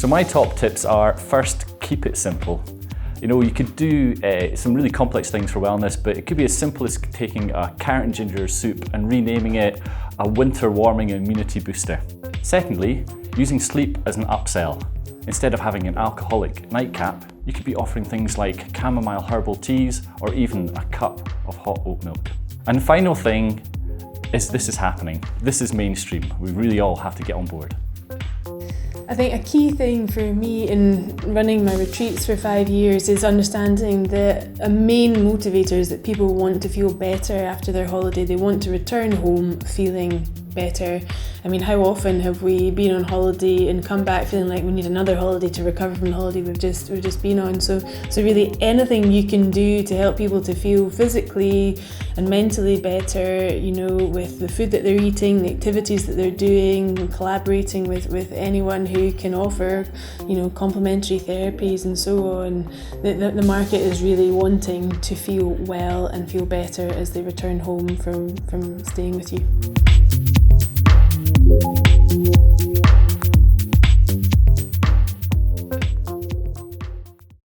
So my top tips are, first, keep it simple. You know, you could do some really complex things for wellness, but it could be as simple as taking a carrot and ginger soup and renaming it a winter warming immunity booster. Secondly, using sleep as an upsell. Instead of having an alcoholic nightcap, you could be offering things like chamomile herbal teas or even a cup of hot oat milk. And final thing is, this is happening. This is mainstream. We really all have to get on board. I think a key thing for me in running my retreats for 5 years is understanding that a main motivator is that people want to feel better after their holiday. They want to return home feeling better. I mean, how often have we been on holiday and come back feeling like we need another holiday to recover from the holiday we've just been on? So really anything you can do to help people to feel physically and mentally better, you know, with the food that they're eating, the activities that they're doing, collaborating with anyone who can offer, you know, complementary therapies and so on. The market is really wanting to feel well and feel better as they return home from staying with you.